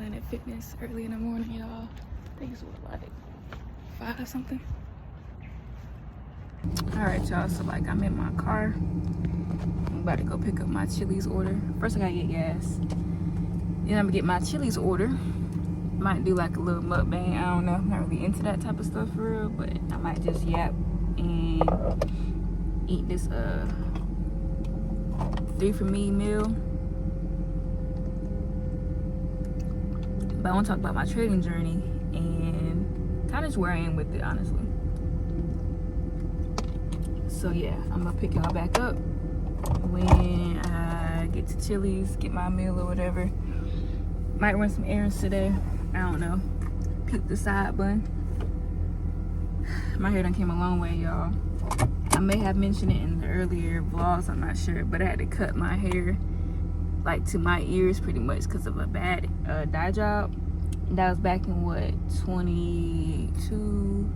Planet Fitness early in the morning, y'all. I think it's what, like 5 or something. All right, y'all, so like I'm in my car. I'm about to go pick up my Chili's order. First I gotta get gas. Then I'm gonna get my Chili's order. Might do like a little mukbang, I don't know. I'm not really into that type of stuff for real, but I might just yap and eat this 3 for me meal. But I want to talk about my trading journey and kind of just where I am with it, honestly. So yeah, I'm gonna pick y'all back up when I get to Chili's, get my meal or whatever. Might run some errands today, I don't know. Peep the side bun. My hair done came a long way, y'all. I may have mentioned it in the earlier vlogs, I'm not sure, but I had to cut my hair like to my ears pretty much because of a bad dye job. That was back in what, 22,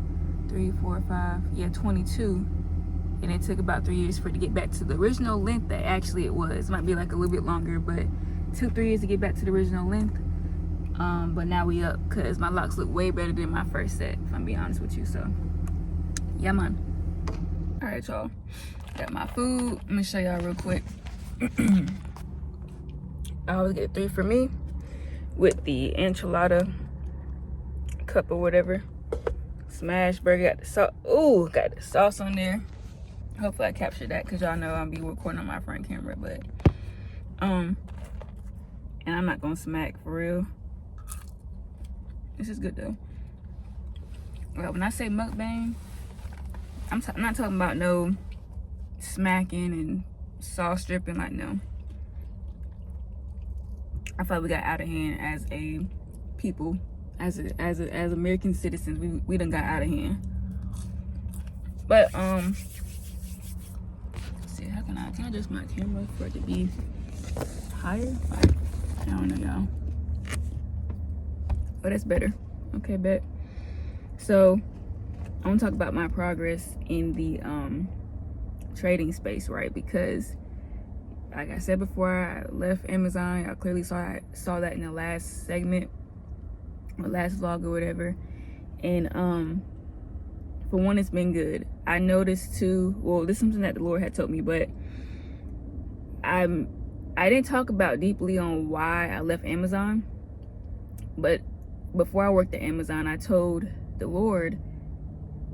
3, 4, 5, yeah, 22. And it took about 3 years for it to get back to the original length that actually it was. It might be like a little bit longer, but it took 3 years to get back to the original length. But now we up because my locks look way better than my first set, if I'm being honest with you. So yeah, man. All right, y'all, got my food. Let me show y'all real quick. I always get 3 for me with the enchilada cup or whatever. Smash burger, got the sauce. Ooh, got the sauce on there. Hopefully I captured that because y'all know I'll be recording on my front camera, but and I'm not gonna smack for real. This is good though. Well, when I say mukbang, I'm not talking about no smacking and sauce dripping, like, no. I feel like we got out of hand as a people, as American citizens. We done got out of hand. But let's see, can I adjust my camera for it to be higher? Like, I don't know, y'all. Oh, that's better. Okay, bet. So I want to talk about my progress in the trading space, right? Because like I said before, I left Amazon. I clearly saw that in the last segment or last vlog or whatever. And for one, it's been good. I noticed too, well, this is something that the Lord had told me, but I didn't talk about deeply on why I left Amazon. But before I worked at Amazon, I told the Lord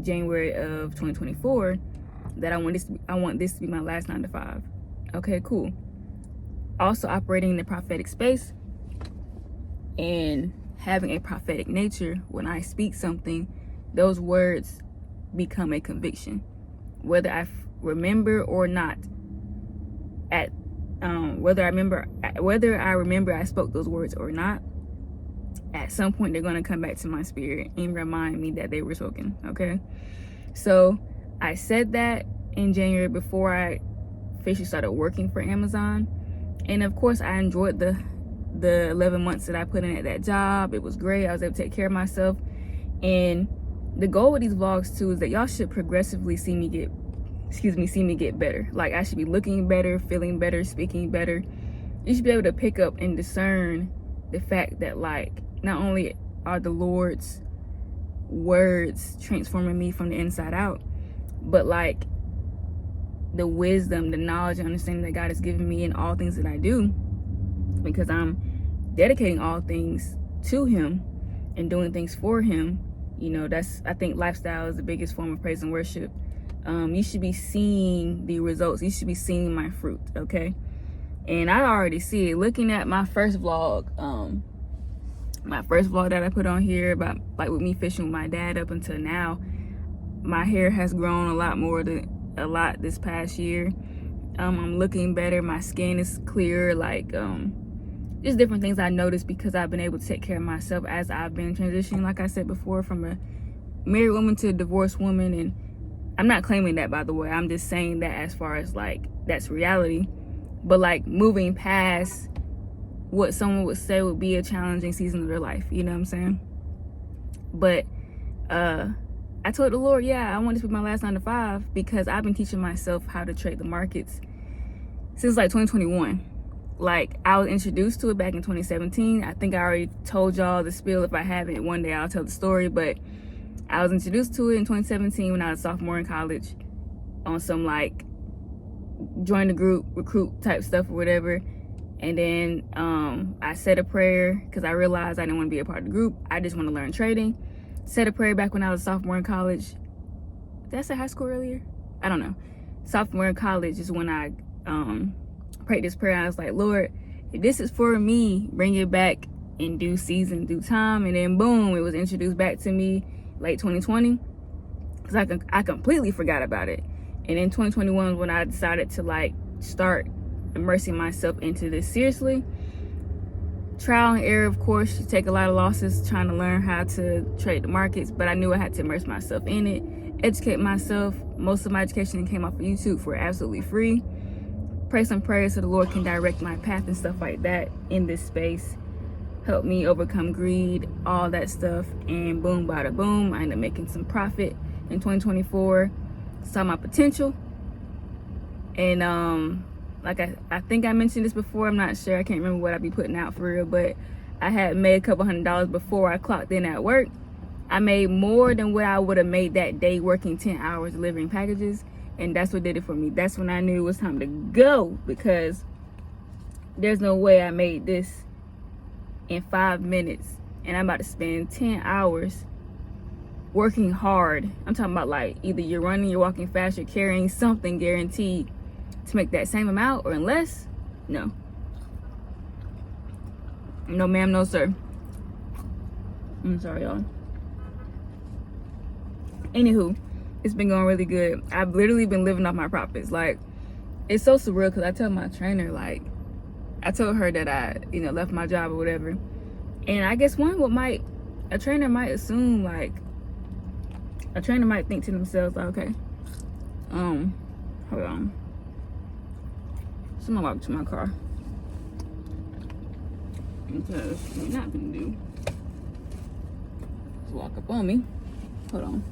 January of 2024 that I want this to be my last 9 to 5. Okay, cool. Also operating in the prophetic space and having a prophetic nature. When I speak something, those words become a conviction, whether I remember or not. Whether I remember I spoke those words or not, at some point they're going to come back to my spirit and remind me that they were spoken. Okay, so I said that in January before I officially started working for Amazon, and of course I enjoyed the 11 months that I put in at that job. It was great. I was able to take care of myself. And the goal with these vlogs too is that y'all should progressively see me get better. Like, I should be looking better, feeling better, speaking better. You should be able to pick up and discern the fact that, like, not only are the Lord's words transforming me from the inside out, but like the wisdom, the knowledge, and understanding that God has given me in all things that I do, because I'm dedicating all things to Him and doing things for Him. You know, I think lifestyle is the biggest form of praise and worship. You should be seeing the results. You should be seeing my fruit, okay? And I already see it. Looking at my first vlog, that I put on here about, like, with me fishing with my dad up until now, my hair has grown a lot this past year. I'm looking better. My skin is clear. Like, just different things I noticed because I've been able to take care of myself as I've been transitioning, like I said before, from a married woman to a divorced woman. And I'm not claiming that, by the way. I'm just saying that as far as, like, that's reality. But, like, moving past what someone would say would be a challenging season of their life, you know what I'm saying? But I told the Lord, yeah, I want this to be my last 9 to 5, because I've been teaching myself how to trade the markets since like 2021. like, I was introduced to it back in 2017. I think I already told y'all the spiel. If I haven't, one day I'll tell the story. But I was introduced to it in 2017 when I was a sophomore in college on some like join the group, recruit type stuff or whatever. And then I said a prayer because I realized I didn't want to be a part of the group. I just want to learn trading. Said a prayer back when I was a sophomore in college. Did I say high school earlier? I don't know. Sophomore in college is when I prayed this prayer. I was like, Lord, if this is for me, bring it back in due season, due time. And then boom, it was introduced back to me late 2020 because I completely forgot about it. And in 2021 was when I decided to like start immersing myself into this seriously. Trial and error, of course. You take a lot of losses trying to learn how to trade the markets, but I knew I had to immerse myself in it, educate myself. Most of my education came off of YouTube for absolutely free. Pray some prayers so the Lord can direct my path and stuff like that in this space. Help me overcome greed, all that stuff. And boom, bada boom, I ended up making some profit in 2024. Saw my potential. And like I think I mentioned this before, I'm not sure, I can't remember what I'd be putting out for real, but I had made a couple $100s before I clocked in at work. I made more than what I would have made that day working 10 hours delivering packages, and that's what did it for me. That's when I knew it was time to go, because there's no way I made this in 5 minutes and I'm about to spend 10 hours working hard. I'm talking about like either you're running, you're walking fast, you're carrying something guaranteed to make that same amount or less. No ma'am, no sir. I'm sorry y'all. Anywho, it's been going really good. I've literally been living off my profits. Like, it's so surreal because I tell my trainer, like, I told her that I left my job or whatever, and I guess a trainer might assume, like, a trainer might think to themselves, like, okay, hold on, someone walk to my car, because what we're not gonna do is walk up on me. Hold on.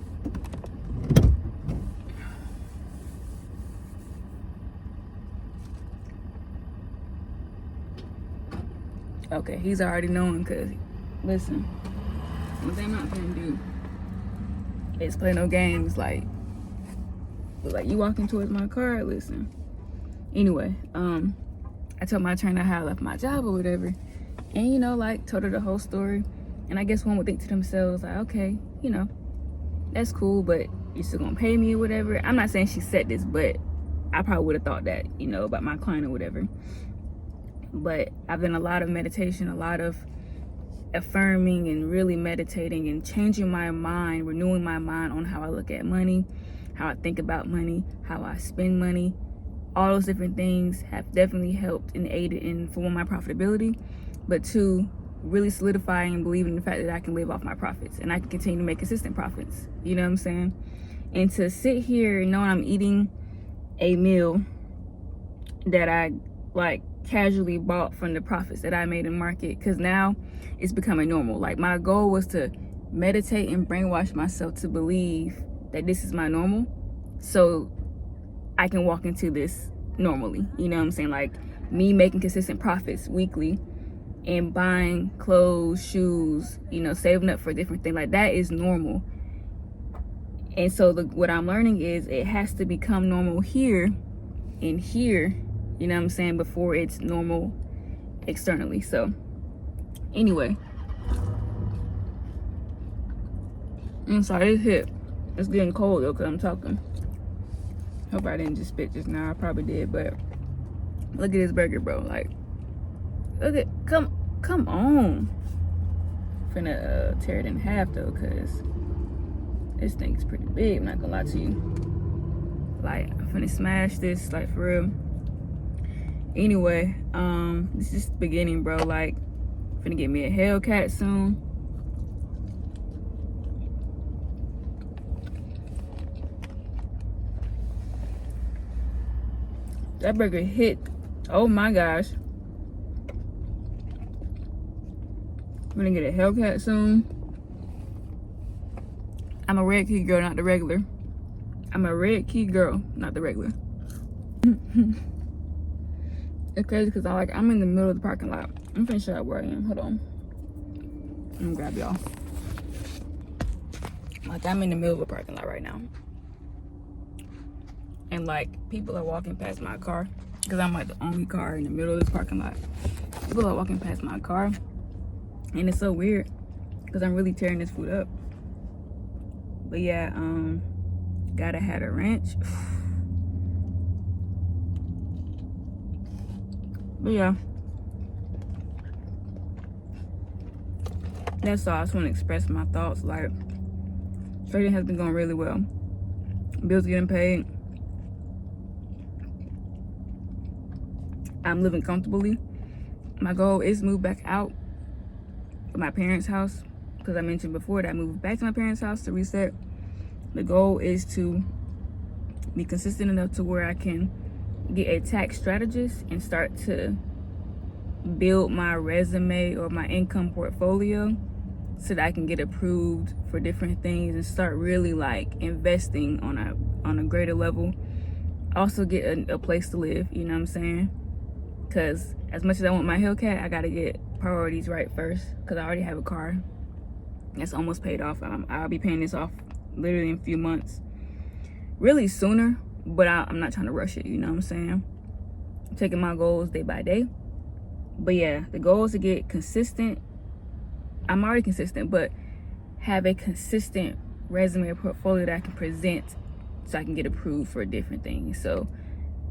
Okay, he's already knowing, because listen, what they're not gonna do is play no games like you walking towards my car. Listen, anyway, I told my trainer how I left my job or whatever, and like told her the whole story. And I guess one would think to themselves, like, okay, that's cool, but you're still gonna pay me or whatever. I'm not saying she said this, but I probably would have thought that, about my client or whatever. But I've done a lot of meditation, a lot of affirming and really meditating and changing my mind, renewing my mind on how I look at money, how I think about money, how I spend money. All those different things have definitely helped and aided in, for one, my profitability, but two, really solidifying and believing in the fact that I can live off my profits and I can continue to make consistent profits. You know what I'm saying? And to sit here knowing I'm eating a meal that I like casually bought from the profits that I made in market, because now it's becoming normal. Like, my goal was to meditate and brainwash myself to believe that this is my normal, so I can walk into this normally. You know what I'm saying? Like, me making consistent profits weekly and buying clothes, shoes, saving up for different things, like that is normal. And so what I'm learning is it has to become normal here and here, you know what I'm saying, before it's normal externally. So anyway, I'm sorry, it's getting cold though because I'm talking. Hope I didn't just spit just now. I probably did, but look at this burger, bro. Like, look at, come on. I'm finna tear it in half though, cause this thing is pretty big, I'm not gonna lie to you. Like, I'm finna smash this, like, for real. Anyway, this is the beginning, bro. Like, finna get me a Hellcat soon. That burger hit. Oh my gosh. I'm gonna get a Hellcat soon. I'm a red key girl, not the regular. I'm a red key girl, not the regular. It's crazy because I'm in the middle of the parking lot. I'm finna show you where I am. Hold on. Let me grab y'all. Like, I'm in the middle of a parking lot right now. And like, people are walking past my car because I'm like the only car in the middle of this parking lot. People are walking past my car. And it's so weird because I'm really tearing this food up. But yeah, gotta have a ranch. But yeah, that's all. I just want to express my thoughts. Like, trading has been going really well. Bills getting paid. I'm living comfortably. My goal is to move back out of my parents' house, because I mentioned before that I moved back to my parents' house to reset. The goal is to be consistent enough to where I can get a tax strategist and start to build my resume or my income portfolio so that I can get approved for different things and start really like investing on a greater level. Also get a place to live, you know what I'm saying? Because as much as I want my Hellcat, I gotta get priorities right first, because I already have a car that's almost paid off. I'll be paying this off literally in a few months, really sooner, but I'm not trying to rush it, you know what I'm saying? I'm taking my goals day by day. But yeah, the goal is to get consistent. I'm already consistent, but have a consistent resume or portfolio that I can present so I can get approved for different things. So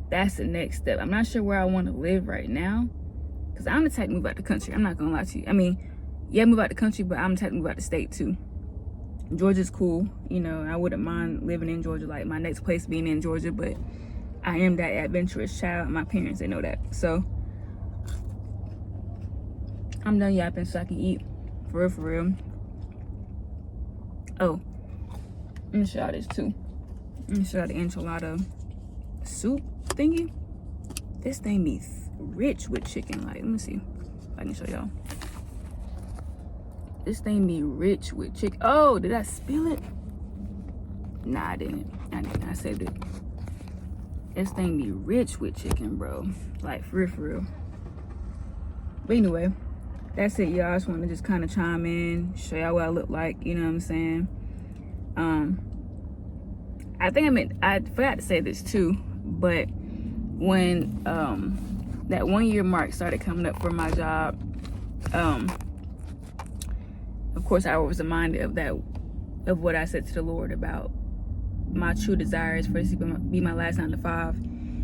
that's the next step. I'm not sure where I want to live right now, because I'm the type to move out the country. I'm not gonna lie to you. I mean, yeah, move out the country, but I'm the type to move out the state too. Georgia's cool, you know. I wouldn't mind living in Georgia, like my next place being in Georgia, but I am that adventurous child. My parents, they know that. So I'm done yapping so I can eat. For real. Oh, let me show y'all this too. Let me show y'all the enchilada soup thingy. This thing be rich with chicken. Like, let me see if I can show y'all. This thing be rich with chicken. Oh, did I spill it? Nah, I didn't. I saved it. This thing be rich with chicken, bro. Like, for real. But anyway, that's it, y'all. I just want to just kind of chime in, show y'all what I look like, you know what I'm saying? I forgot to say this too, but when that 1 year mark started coming up for my job, of course I was reminded of what I said to the Lord about my true desires for this to be my last 9 to 5.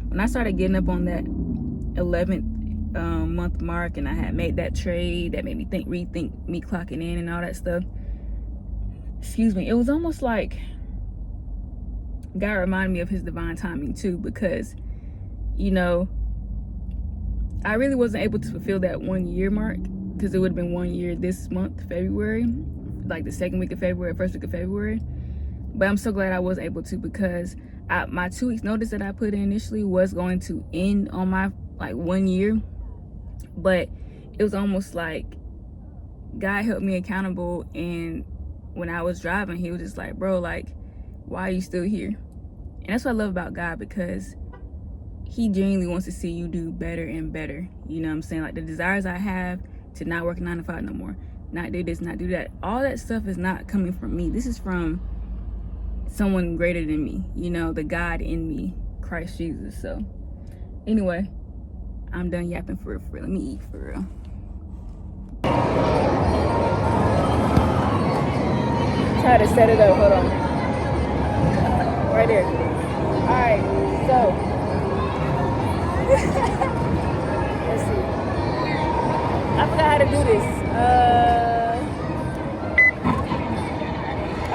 When I started getting up on that 11th month mark, and I had made that trade that made me rethink me clocking in and all that stuff, excuse me, it was almost like God reminded me of his divine timing too, because, you know, I really wasn't able to fulfill that 1 year mark, because it would have been 1 year this month, February, like the second week of February, first week of February. But I'm so glad I was able to, because my 2 weeks notice that I put in initially was going to end on my 1 year. But it was almost like God held me accountable, and when I was driving, he was just like, bro, like, why are you still here? And that's what I love about God, because he genuinely wants to see you do better and better. You know what I'm saying? Like, the desires I have to not work 9 to 5 no more, not do this, not do that, all that stuff is not coming from me. This is from someone greater than me, you know, the God in me, Christ Jesus. So anyway, I'm done yapping for real. Let me eat for real. Try to set it up. Hold on. Right there. All right. So let's see. I forgot how to do this.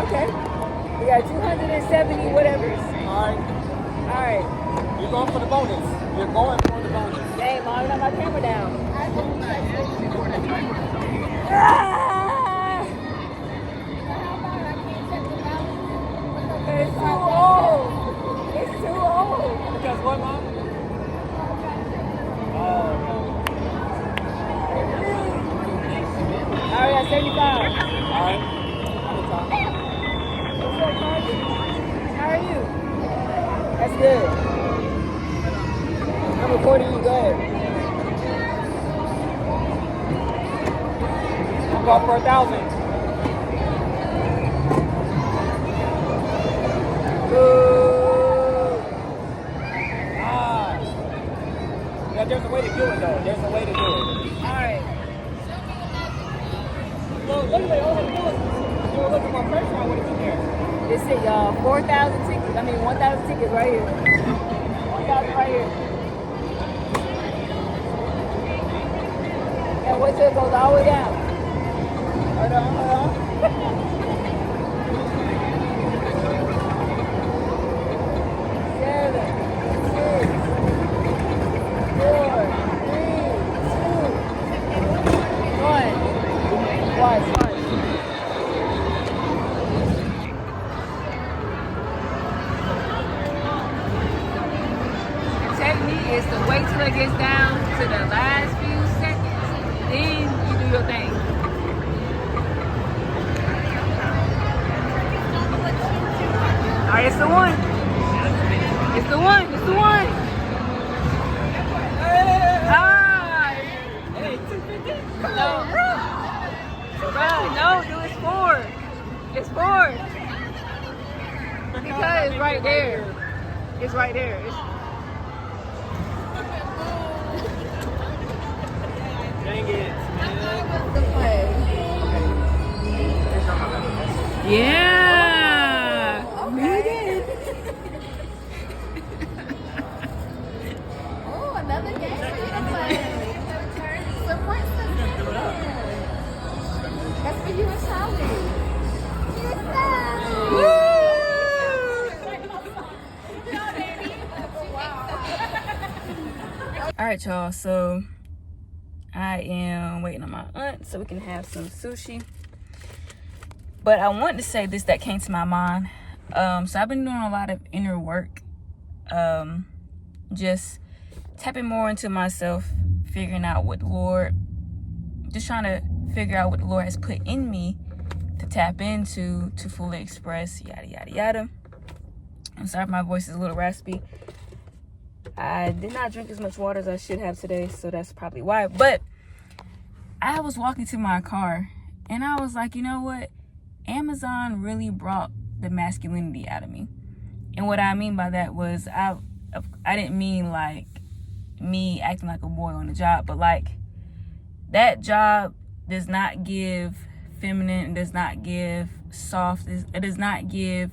Okay. We got 270 whatevers. All right. You're going for the bonus. Dang, Mom, I got my camera down. It's too old. It's too old. Because what, Mom? I already got 75. All right. What's up, Carly? How are you? That's good. I'm recording you. Go ahead. go for 1,000. Yeah, there's a way to do it though. There's a way to do it. Alright. Look, all you have to do is do a little bit more pressure on what it's in there. This is y'all 4,000 tickets. I mean 1,000 tickets right here. 1,000 right here. And wait till it goes all the way down. Hold on, hold on. Seven, 6, 4, 3, 2, 1. Watch. The technique is to wait till it gets down to the last few seconds. Then you do your thing. Alright, it's the one. It's the one. It's the one. Ah! Hey, 250? No. Bruh, no, dude, it's 4. It's 4. Because it's right there. It's right there. Dang it. Yeah. Okay. Oh, another game for you to play. Support system. That's for you and Shelby. All right, y'all. So I am waiting on my aunt so we can have some sushi. But I wanted to say this that came to my mind. So I've been doing a lot of inner work. Just tapping more into myself, figuring out what the Lord, just trying to figure out what the Lord has put in me to tap into, to fully express, yada, yada, yada. I'm sorry if my voice is a little raspy. I did not drink as much water as I should have today, so that's probably why. But I was walking to my car, and I was like, you know what? Amazon really brought the masculinity out of me. And what I mean by that was I didn't mean like me acting like a boy on the job, but like that job does not give feminine, it does not give soft, it does not give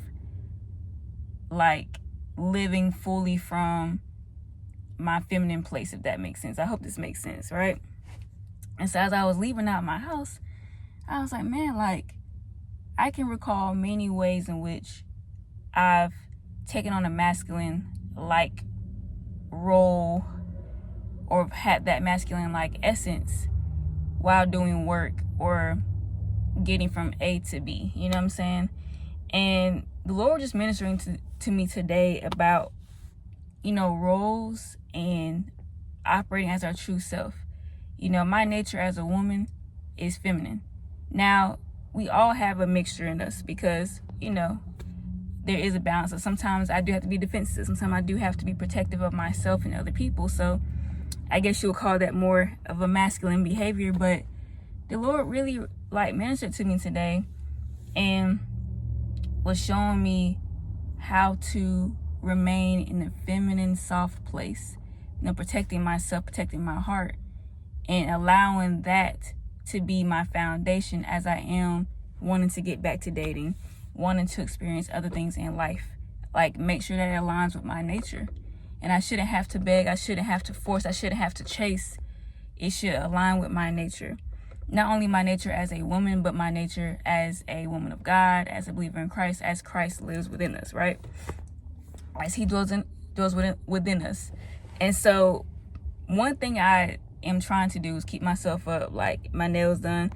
like living fully from my feminine place, if that makes sense. I hope this makes sense, right? And so as I was leaving out my house, I was like, man, like I can recall many ways in which I've taken on a masculine like role or had that masculine like essence while doing work or getting from A to B, you know what I'm saying? And the Lord just ministering to me today about, you know, roles and operating as our true self. You know, my nature as a woman is feminine. Now, we all have a mixture in us because, you know, there is a balance. So sometimes I do have to be defensive. Sometimes I do have to be protective of myself and other people. So I guess you'll call that more of a masculine behavior. But the Lord really like ministered to me today and was showing me how to remain in a feminine, soft place. You know, protecting myself, protecting my heart, and allowing that to be my foundation as I am wanting to get back to dating, wanting to experience other things in life. Like, make sure that it aligns with my nature. And I shouldn't have to beg, I shouldn't have to force, I shouldn't have to chase. It should align with my nature. Not only my nature as a woman, but my nature as a woman of God, as a believer in Christ, as Christ lives within us, right? As he dwells within us. And so one thing I am trying to do is keep myself up, like my nails done.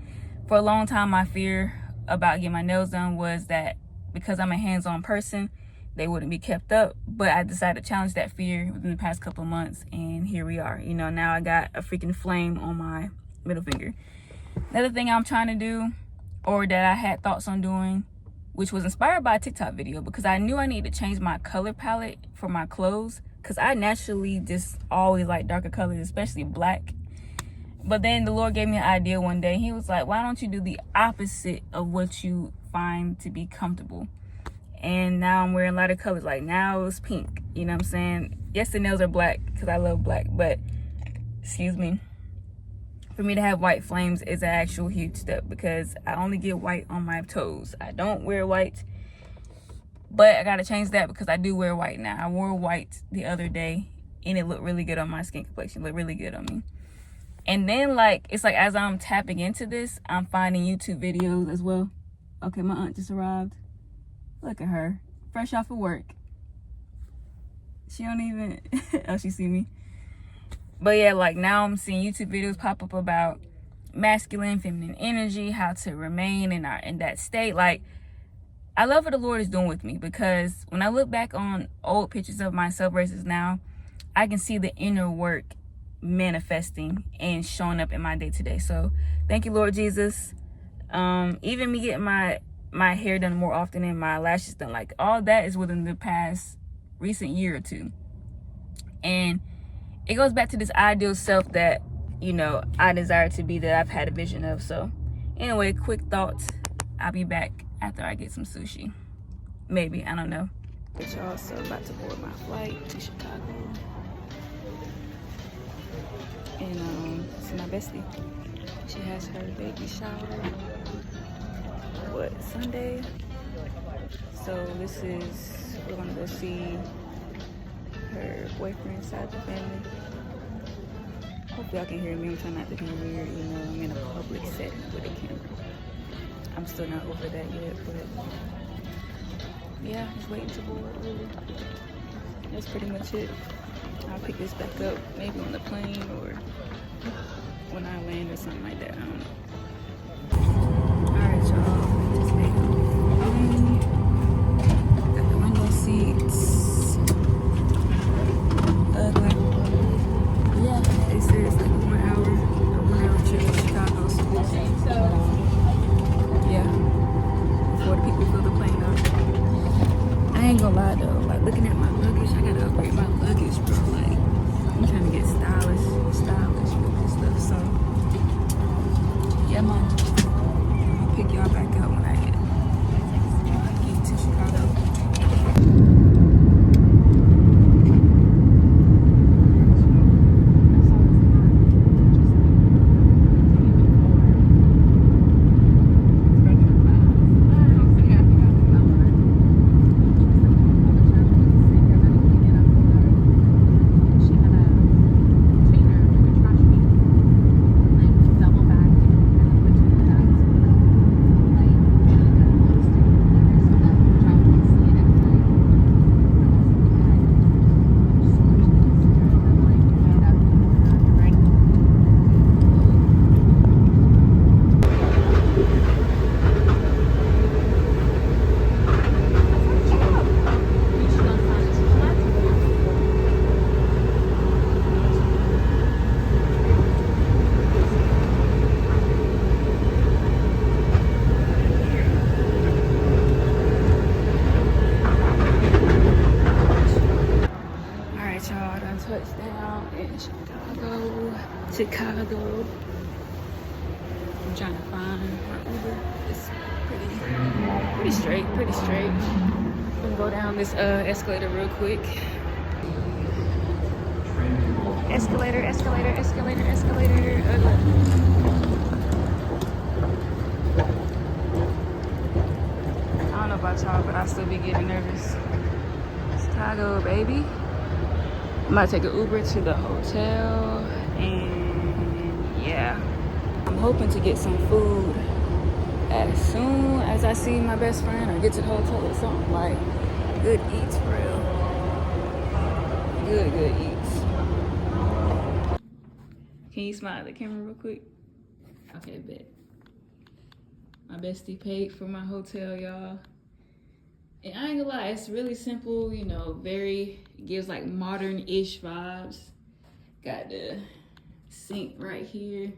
For a long time, my fear about getting my nails done was that because I'm a hands-on person, they wouldn't be kept up. But I decided to challenge that fear within the past couple of months, and here we are. You know, now I got a freaking flame on my middle finger. Another thing I'm trying to do, or that I had thoughts on doing, which was inspired by a TikTok video, because I knew I needed to change my color palette for my clothes, because I naturally just always like darker colors, especially black. But then the Lord gave me an idea one day. He was like, why don't you do the opposite of what you find to be comfortable? And now I'm wearing lighter colors. Like now it's pink. You know what I'm saying? Yes, the nails are black because I love black. But, excuse me, for me to have white flames is an actual huge step because I only get white on my toes. I don't wear white. But I got to change that because I do wear white now. I wore white the other day and it looked really good on my skin complexion. It looked really good on me. And then, like, it's like as I'm tapping into this, I'm finding YouTube videos as well. Okay, my aunt just arrived. Look at her. Fresh off of work. She don't even... oh, she see me. But yeah, like, now I'm seeing YouTube videos pop up about masculine, feminine energy, how to remain in that state. Like, I love what the Lord is doing with me because when I look back on old pictures of myself versus now, I can see the inner work manifesting and showing up in my day-to-day. So thank you, Lord Jesus. Even me getting my hair done more often and my lashes done, like all that is within the past recent year or two. And it goes back to this ideal self that, you know, I desire to be, that I've had a vision of. So anyway, quick thoughts. I'll be back after I get some sushi. Maybe, I don't know. Y'all, so about to board my flight to Chicago. And it's my bestie. She has her baby shower, Sunday? So this is, we're gonna go see her boyfriend's side of the family. Hope y'all can hear me. I'm trying not to be weird, you know, I'm in a public setting with a camera. I'm still not over that yet, but yeah, just waiting to board, really. That's pretty much it. I'll pick this back up maybe on the plane or when I land or something like that. I don't know. Alright, y'all. Just made it. Got the window seats. Ugly. Yeah, they said it's like a 1 hour trip to Chicago. So yeah, before the people fill the plane up. I ain't gonna lie though, like looking at my luggage, I gotta upgrade my luggage, bro. Like, I'm trying to get stylish with this stuff. So, yeah, man. I'll pick y'all back up when I get to Chicago. Touchdown in Chicago. I'm trying to find my Uber. It's pretty straight. I'm gonna go down this escalator real quick. Escalator. I don't know about y'all, but I still be getting nervous. Chicago, baby. I'm about to take an Uber to the hotel, and yeah, I'm hoping to get some food as soon as I see my best friend or get to the hotel or something. Like, good eats, for real. Good eats. Can you smile at the camera real quick? Okay, bet. My bestie paid for my hotel, y'all. And I ain't gonna lie, it's really simple, you know, gives like modern-ish vibes. Got the sink right here.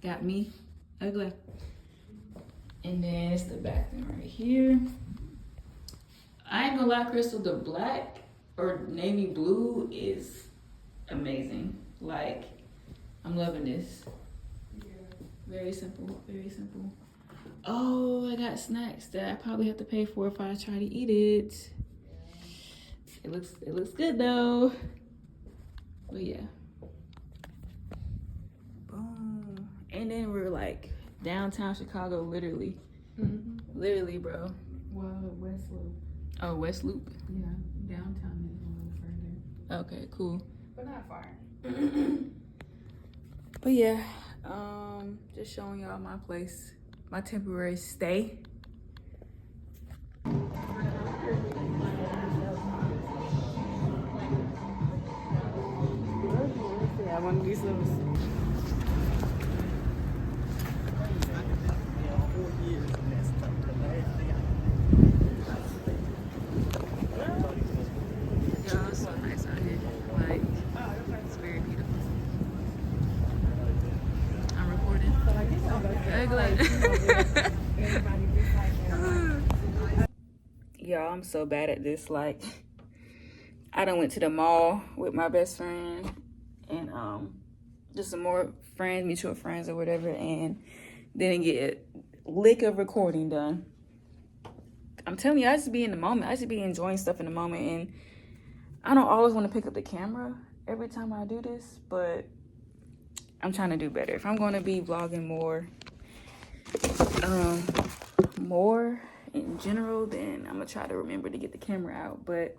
Got me, ugly. And then it's the bathroom right here. I ain't gonna lie, Crystal, the black or navy blue is amazing. Like, I'm loving this. Very simple, very simple. Oh, I got snacks that I probably have to pay for if I try to eat it. It looks good though. But yeah. Boom. And then we're like downtown Chicago, literally. Literally, bro. Well, West Loop. Oh, West Loop. Yeah, downtown is a little further. Okay, cool. But not far. But yeah, just showing y'all my place, my temporary stay. Yeah, I want to do some. Y'all, it's so nice out here. Like, it's very beautiful. I'm recording. Y'all, I'm so bad at this. Like, I done went to the mall with my best friend and just some more friends, mutual friends or whatever, and didn't get a lick of recording done. I'm telling you, I just be in the moment. I just be enjoying stuff in the moment, and I don't always want to pick up the camera every time I do this, but I'm trying to do better. If I'm going to be vlogging more in general, then I'm gonna try to remember to get the camera out. But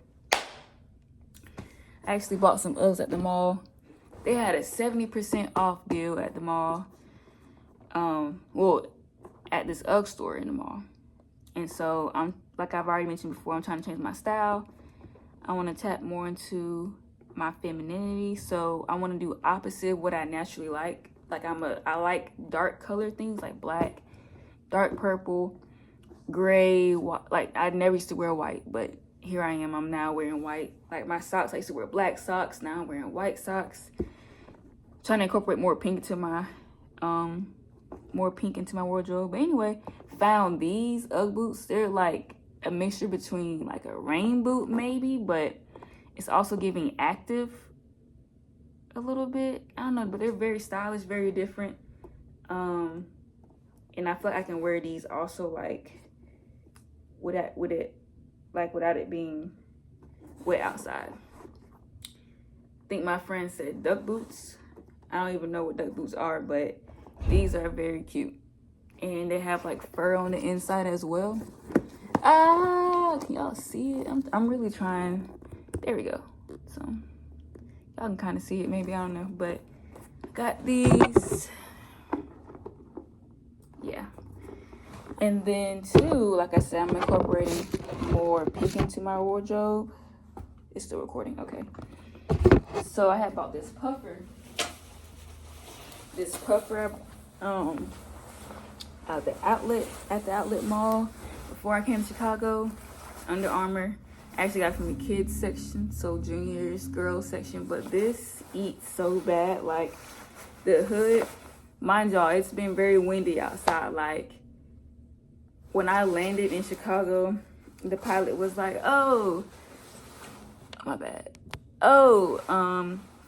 I actually bought some Uggs at the mall. They had a 70% off deal at the mall. Well, at this Ugg store in the mall. And so I'm, like I've already mentioned before, I'm trying to change my style. I want to tap more into my femininity. So I want to do opposite of what I naturally like. Like I like dark color things like black, dark purple, gray, like I never used to wear white, but here I am, I'm now wearing white. Like my socks, I used to wear black socks, now I'm wearing white socks. Trying to incorporate more pink into my wardrobe. But anyway, found these Ugg boots. They're like a mixture between like a rain boot maybe, but it's also giving active a little bit. I don't know, but they're very stylish, very different. And I feel like I can wear these also like without it being wet outside. I think my friend said duck boots. I don't even know what duck boots are, but these are very cute. And they have like fur on the inside as well. Can y'all see it? I'm really trying. There we go. So y'all can kind of see it, maybe, I don't know. But I got these. Yeah. And then too, like I said, I'm incorporating more pink into my wardrobe. It's still recording, okay. So I had bought this puffer at the outlet mall before I came to Chicago. Under Armour. I actually got it from the kids section, so juniors, girls section. But this eats so bad. Like the hood, mind y'all, it's been very windy outside. Like when I landed in Chicago, the pilot was like, oh, my bad.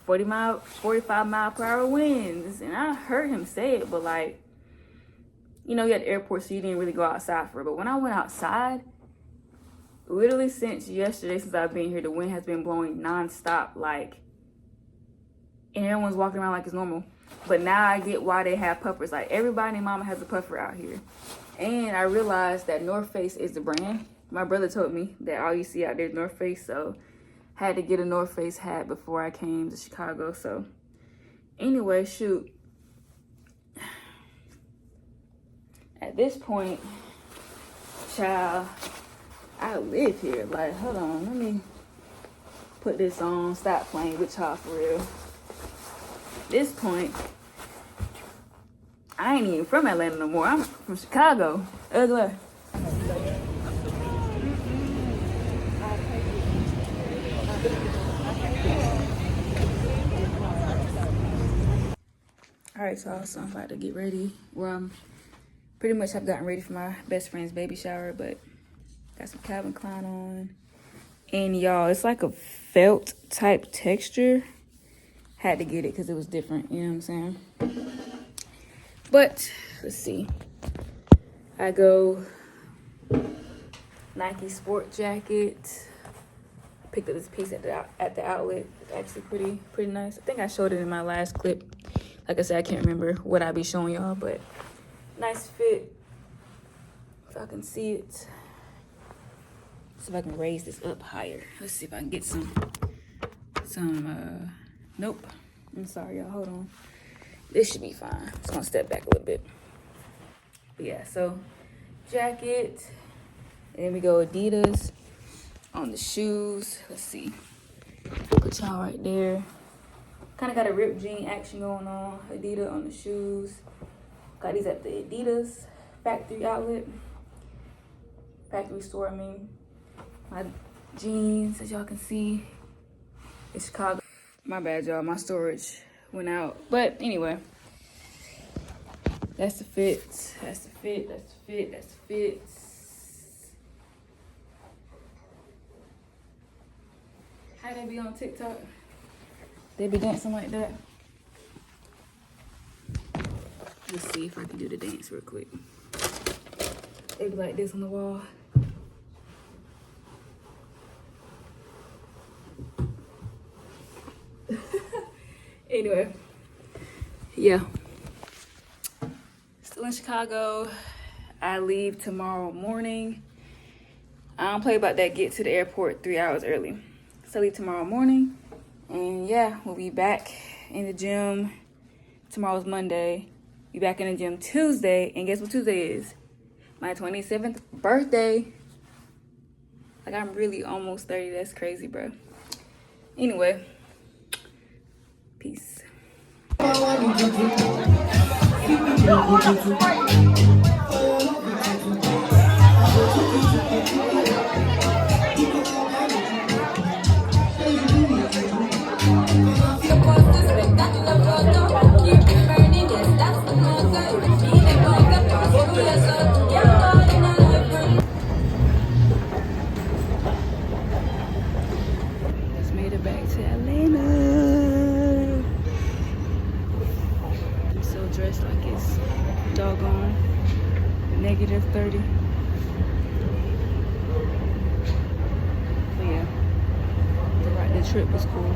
45 mile per hour winds. And I heard him say it, but like, you know, you're at the airport, so you didn't really go outside for it. But when I went outside, literally since yesterday, since I've been here, the wind has been blowing nonstop, like, and everyone's walking around like it's normal. But now I get why they have puffers. Like, everybody and mama has a puffer out here. And I realized that North Face is the brand. My brother told me that all you see out there is North Face, so had to get a North Face hat before I came to Chicago. So anyway, shoot. At this point, child, I live here. Like, hold on, let me put this on. Stop playing with y'all for real. At this point, I ain't even from Atlanta no more. I'm from Chicago. Ugly. Alright, so I'm about to get ready. Well, pretty much I've gotten ready for my best friend's baby shower, but got some Calvin Klein on. And y'all, it's like a felt type texture. had to get it because it was different, you know what I'm saying? But let's see. I go Nike sport jacket. Picked up this piece at the outlet. It's actually pretty nice. I think I showed it in my last clip. Like I said, I can't remember what I be showing y'all, but nice fit. If I can see it. See if I can raise this up higher. Let's see if I can get some nope. I'm sorry, y'all. Hold on. This should be fine. Just gonna step back a little bit. But yeah, so jacket. And then we go Adidas on the shoes. Let's see. Put y'all right there. Kind of got a ripped jean action going on. Adidas on the shoes. Got these at the Adidas factory outlet. Factory store, I mean. My jeans, as y'all can see, it's Chicago. My bad, y'all. My storage went out. But anyway, that's the fit. That's the fit. That's the fit. That's the fit. How they be on TikTok? They be dancing like that. Let's see if I can do the dance real quick. They be like this on the wall. Anyway, yeah. Still in Chicago. I leave tomorrow morning. I don't play about that. Get to the airport 3 hours early. So I leave tomorrow morning. And yeah, we'll be back in the gym. Tomorrow's Monday. Be back in the gym Tuesday. And guess what Tuesday is? My 27th birthday. Like, I'm really almost 30. That's crazy, bro. Anyway. Peace. -30. But yeah, the trip was cool.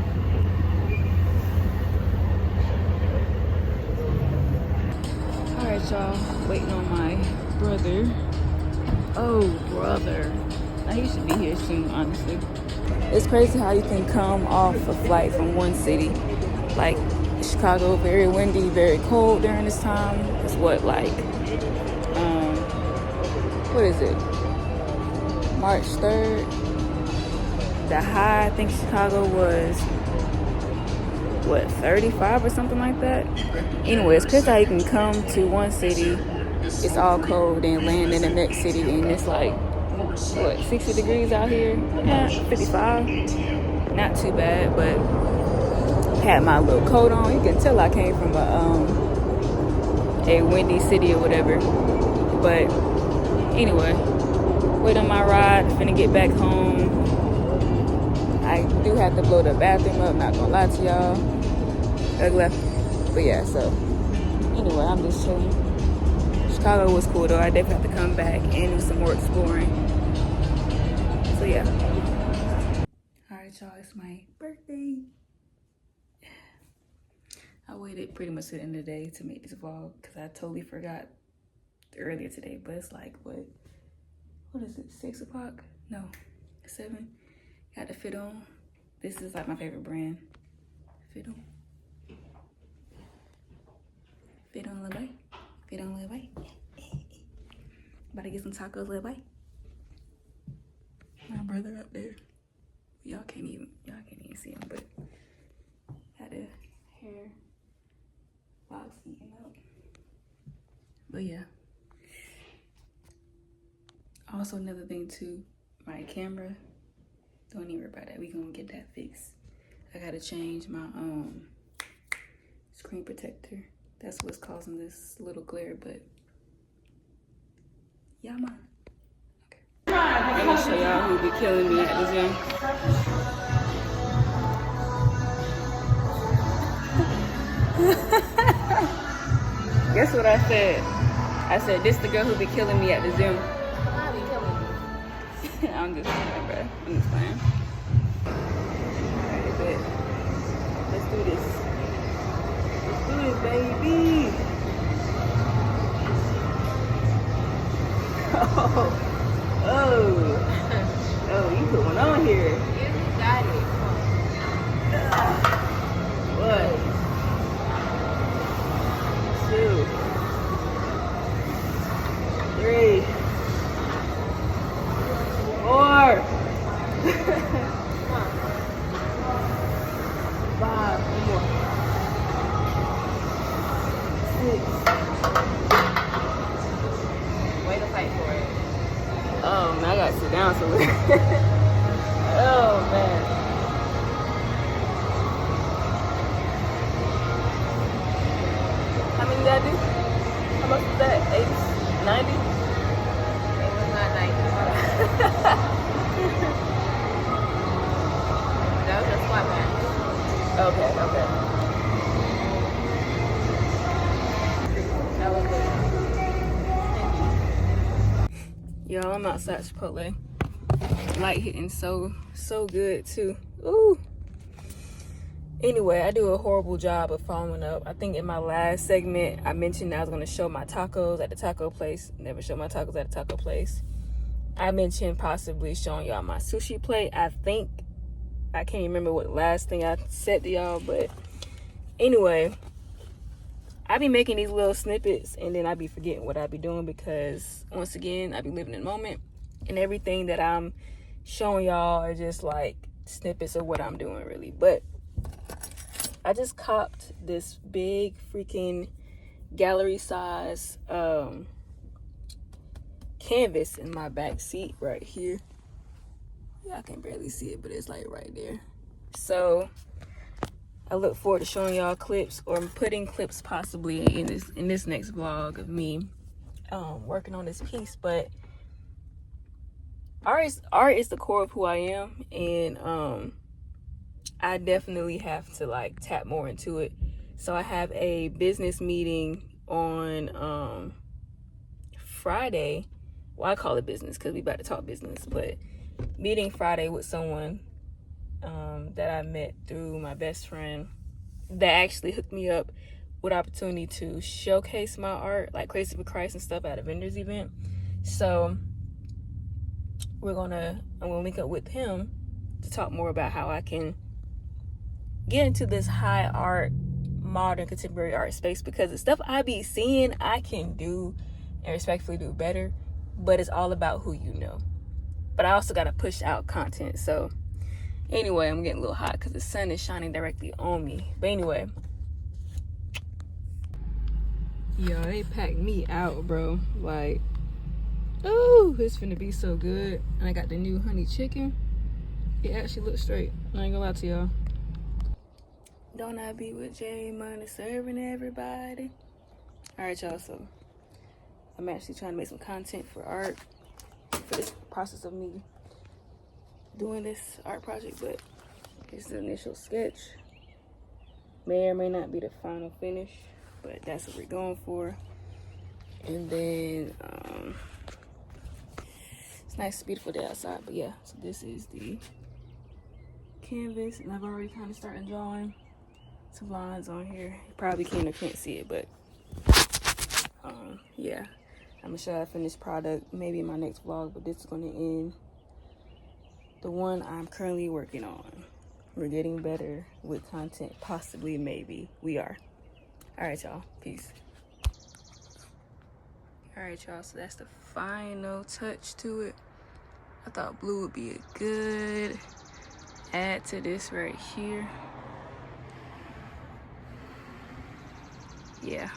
Alright, y'all, waiting on my brother. Oh, brother. Now, he should be here soon, honestly. It's crazy how you can come off a flight from one city, like Chicago, very windy, very cold during this time. It's what, like, what is it? March 3rd. The high, I think Chicago was, what, 35 or something like that? Anyway, it's crazy how you can come to one city, it's all cold, and land in the next city, and it's like, what, 60 degrees out here? Yeah, 55. Not too bad, but had my little coat on. You can tell I came from a windy city or whatever. But anyway, wait on my ride. Finna get back home. I do have to blow the bathroom up, not gonna lie to y'all. Ugly. But yeah, so anyway, I'm just chilling. Chicago was cool though. I definitely have to come back and do some more exploring. So yeah. Alright, y'all, it's my birthday. I waited pretty much to the end of the day to make this vlog because I totally forgot earlier today. But it's like, what is it, 6 o'clock? No, 7. Got the Fit On. This is like my favorite brand. Fit On. Fit On, little boy. Fit On, little boy. About to get some tacos, little boy. My brother up there. Y'all can't even see him, but had a hair box eating up. But yeah. Also, another thing too, my camera. Don't even worry about that. We gonna get that fixed. I gotta change my screen protector. That's what's causing this little glare, but yeah, man. Okay. I'm gonna show y'all who be killing me at the gym. Guess what I said? I said, this the girl who be killing me at the gym. I be killing you. I'm just playing, bro. I'm just playing. Alright, bet. Let's do this. Let's do this, baby. Oh, you put one on here. You got it. What? 2, 3, 4, 5, one more. 6. Way to fight for it. Oh man, I gotta sit down somewhere. Oh man. How many did I do? How much was that? 80? 90? It was not 90. That was a squat match. Okay. That was good. Yo, I'm outside Chipotle. Light hitting so good too. Ooh. Anyway, I do a horrible job of following up. I think in my last segment, I mentioned I was going to show my tacos at the taco place. Never show my tacos at the taco place. I mentioned possibly showing y'all my sushi plate. I can't remember what the last thing I said to y'all, but anyway, I be making these little snippets and then I be forgetting what I be doing because once again, I be living in the moment and everything that I'm showing y'all are just like snippets of what I'm doing really. But I just copped this big freaking gallery size canvas in my back seat right here. Y'all can barely see it, but it's like right there. So I look forward to showing y'all clips or putting clips possibly in this next vlog of me working on this piece. But art is the core of who I am, and I definitely have to like tap more into it. So I have a business meeting on Friday. Well, I call it business because we about to talk business, but meeting Friday with someone that I met through my best friend that actually hooked me up with opportunity to showcase my art, like Crazy for Christ and stuff at a vendors event. So I'm gonna link up with him to talk more about how I can get into this high art, modern contemporary art space, because the stuff I be seeing I can do and respectfully do better, but it's all about who you know. But I also gotta push out content. So anyway, I'm getting a little hot because the sun is shining directly on me. But anyway, yo, they packed me out, bro. Like, ooh, it's finna be so good. And I got the new honey chicken. It actually looks straight. I ain't gonna lie to y'all. Don't I be with J Money serving everybody? All right, y'all. So I'm actually trying to make some content for art, for this process of me doing this art project, but it's the initial sketch. May or may not be the final finish, but that's what we're going for. And then it's nice, beautiful day outside. But yeah, so this is the canvas, and I've already kind of started drawing some lines on here. You probably can't see it, but yeah, I'm gonna show you a finished product maybe in my next vlog, but this is gonna end the one I'm currently working on. We're getting better with content, possibly, maybe. We are. All right, y'all. Peace. All right, y'all. So that's the final touch to it. I thought blue would be a good add to this right here. Yeah.